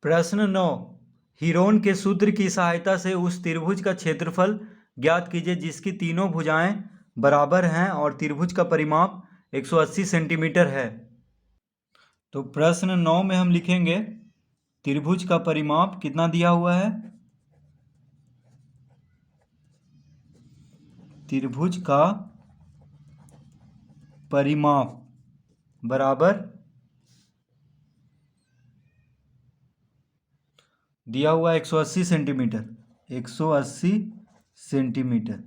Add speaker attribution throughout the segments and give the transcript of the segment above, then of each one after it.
Speaker 1: प्रश्न 9। हीरोन के सूत्र की सहायता से उस त्रिभुज का क्षेत्रफल ज्ञात कीजिए जिसकी तीनों भुजाएं बराबर हैं और त्रिभुज का परिमाप 180 सेंटीमीटर है। तो प्रश्न 9 में हम लिखेंगे त्रिभुज का परिमाप कितना दिया हुआ है। त्रिभुज का परिमाप बराबर दिया हुआ 180 सेंटीमीटर। 180 सेंटीमीटर।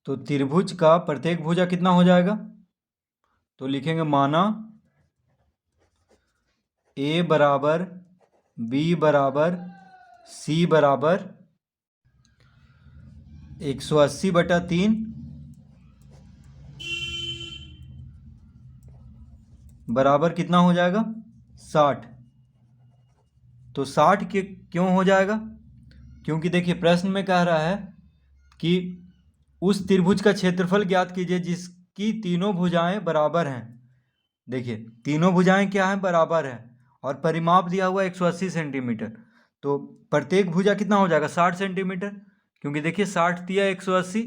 Speaker 1: तो त्रिभुज का प्रत्येक भुजा कितना हो जाएगा, तो लिखेंगे माना ए बराबर बी बराबर सी बराबर 180/3 बराबर कितना हो जाएगा 60। तो 60 के क्यों हो जाएगा, क्योंकि देखिए प्रश्न में कह रहा है कि उस त्रिभुज का क्षेत्रफल ज्ञात कीजिए जिसकी तीनों भुजाएं बराबर हैं। देखिए तीनों भुजाएं क्या हैं, बराबर हैं, और परिमाप दिया हुआ 180 सेंटीमीटर। तो प्रत्येक भुजा कितना हो जाएगा 60 सेंटीमीटर, क्योंकि देखिए 60 दिया 180,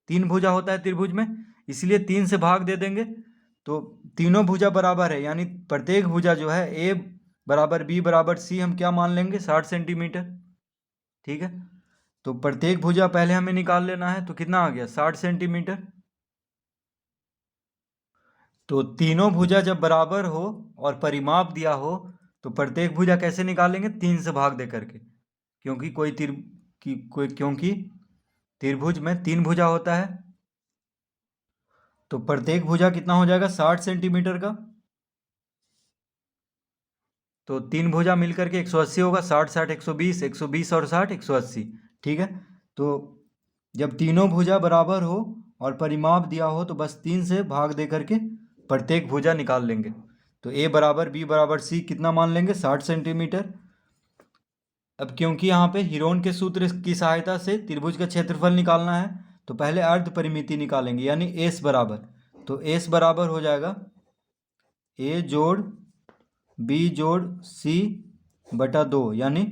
Speaker 1: 3 भुजा होता है त्रिभुज में, इसलिए 3 से भाग दे देंगे। तो तीनों भुजा बराबर है, यानी प्रत्येक भुजा जो है ए बराबर बी बराबर सी हम क्या मान लेंगे 60 सेंटीमीटर। ठीक है, तो प्रत्येक भुजा पहले हमें निकाल लेना है, तो कितना आ गया 60 सेंटीमीटर। तो तीनों भुजा जब बराबर हो और परिमाप दिया हो तो प्रत्येक भुजा कैसे निकालेंगे, 3 से भाग दे करके, क्योंकि क्योंकि त्रिभुज में 3 भुजा होता है। तो प्रत्येक भुजा कितना हो जाएगा 60 सेंटीमीटर का। तो 3 भुजा मिलकर के 180 होगा, 60 60 120, 120 और 60 180। ठीक है, तो जब तीनों भुजा बराबर हो और परिमाप दिया हो तो बस 3 से भाग दे करके प्रत्येक भुजा निकाल लेंगे। तो ए बराबर बी बराबर सी कितना मान लेंगे 60 सेंटीमीटर। अब क्योंकि यहाँ पे हीरोन के सूत्र की सहायता से त्रिभुज का क्षेत्रफल निकालना है तो पहले अर्ध परिमिति निकालेंगे, यानी एस बराबर। तो एस बराबर हो जाएगा ए जोड़ बी जोड़ सी बटा 2, यानी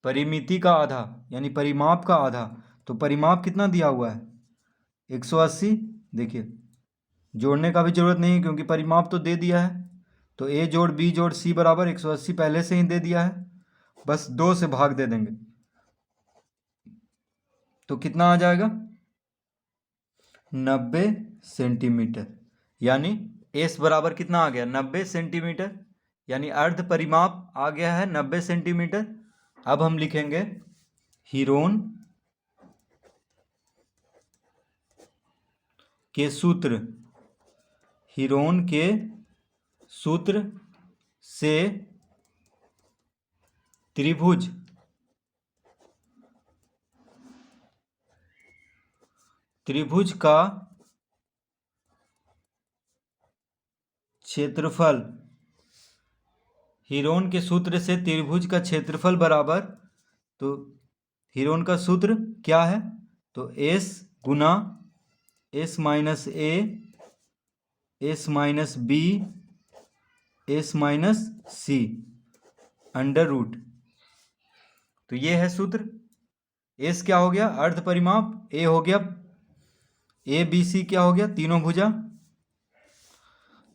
Speaker 1: परिमिति का आधा यानी परिमाप का आधा। तो परिमाप कितना दिया हुआ है 180। देखिए जोड़ने का भी जरूरत नहीं क्योंकि परिमाप तो दे दिया है। तो ए जोड़ बी जोड़ सी बराबर 180 पहले से ही दे दिया है, बस 2 से भाग दे देंगे। तो कितना आ जाएगा 90 सेंटीमीटर, यानी एस बराबर कितना आ गया 90 सेंटीमीटर, यानी अर्ध परिमाप आ गया है 90 सेंटीमीटर। अब हम लिखेंगे हीरोन के सूत्र, हीरोन के सूत्र से त्रिभुज का क्षेत्रफल, हीरोन के सूत्र से त्रिभुज का क्षेत्रफल बराबर, तो हीरोन का सूत्र क्या है, तो एस गुना S minus A S minus B S minus C under root. तो ये है सूत्र। एस क्या हो गया अर्ध परिमाप, ए हो गया ए बी सी क्या हो गया तीनों भुजा।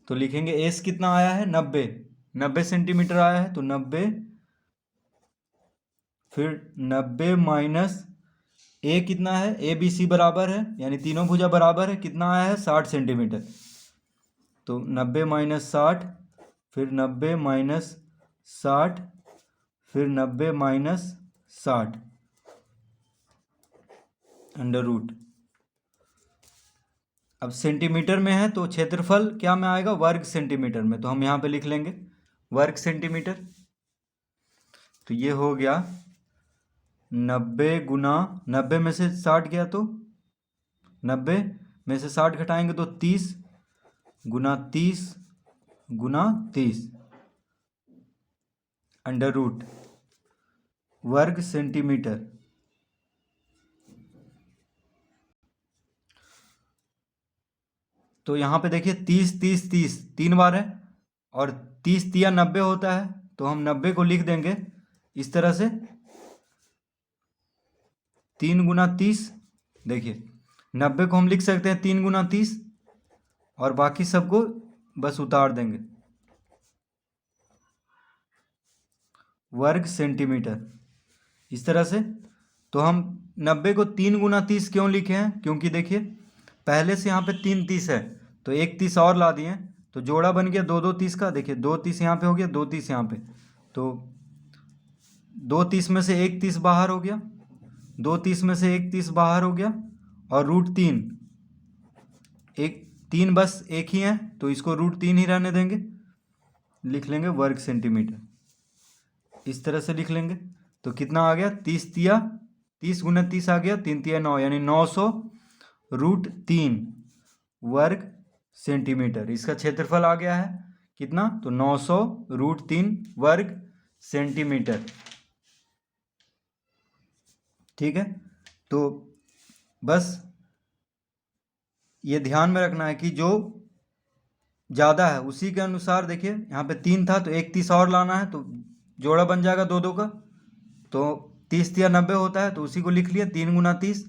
Speaker 1: तो लिखेंगे एस कितना आया है 90 सेंटीमीटर आया है, तो 90 फिर 90 माइनस ए कितना है ए बी सी बराबर है यानी तीनों भुजा बराबर है, कितना आया है 60 सेंटीमीटर। तो 90 माइनस 60 फिर 90 माइनस 60 फिर 90 माइनस 60 अंडर रूट। अब सेंटीमीटर में है तो क्षेत्रफल क्या में आएगा वर्ग सेंटीमीटर में, तो हम यहाँ पे लिख लेंगे वर्ग सेंटीमीटर। तो ये हो गया 90 गुना 90 में से 60 गया तो 90 में से 60 घटाएंगे तो 30 गुना 30 गुना 30 अंडर रूट वर्ग सेंटीमीटर। तो यहाँ पे देखिए 30 30 30 3 बार है, और 30 तिया 90 होता है, तो हम 90 को लिख देंगे इस तरह से 3 गुना 30। देखिए 90 को हम लिख सकते हैं 3 गुना 30, और बाकी सबको बस उतार देंगे वर्ग सेंटीमीटर इस तरह से। तो हम 90 को 3 गुना 30 क्यों लिखे हैं, क्योंकि देखिए पहले से यहाँ पे 3 30 है, तो एक 30 और ला दिए, तो जोड़ा बन गया 2 2 30 का। देखिए 2 30 यहाँ पे हो गया, 2 30 यहाँ पे, तो 2 30 में से एक 30 बाहर हो गया, 2 30 में से एक 30 बाहर हो गया, और √3 एक 3 बस एक ही है, तो इसको √3 ही रहने देंगे, लिख लेंगे वर्ग सेंटीमीटर इस तरह से लिख लेंगे। तो कितना आ गया 30 तिया 30 गुना 30 आ गया 3 तिया 9, यानी 900 √3 वर्ग सेंटीमीटर। इसका क्षेत्रफल आ गया है कितना, तो 900 √3 वर्ग सेंटीमीटर। ठीक है, तो बस ये ध्यान में रखना है कि जो ज़्यादा है उसी के अनुसार, देखिए यहाँ पे 3 था तो एक 30 और लाना है, तो जोड़ा बन जाएगा 2 2 का, तो 30 तिया 90 होता है, तो उसी को लिख लिया 3 गुना 30,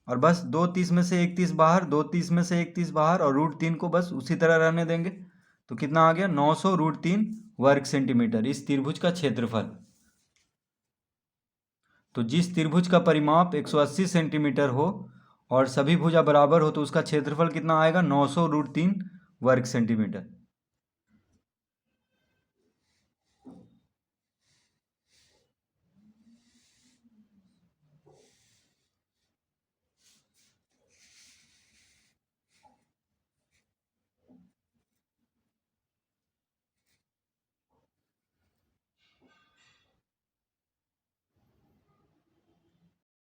Speaker 1: और बस 2 30 में से एक 30 बाहर, 2 30 में से एक 30 बाहर, और √3 को बस उसी तरह रहने देंगे। तो कितना आ गया 900 √3 वर्ग सेंटीमीटर इस त्रिभुज का क्षेत्रफल। तो जिस त्रिभुज का परिमाप 180 सेंटीमीटर हो और सभी भुजा बराबर हो, तो उसका क्षेत्रफल कितना आएगा 900 √3 वर्ग सेंटीमीटर।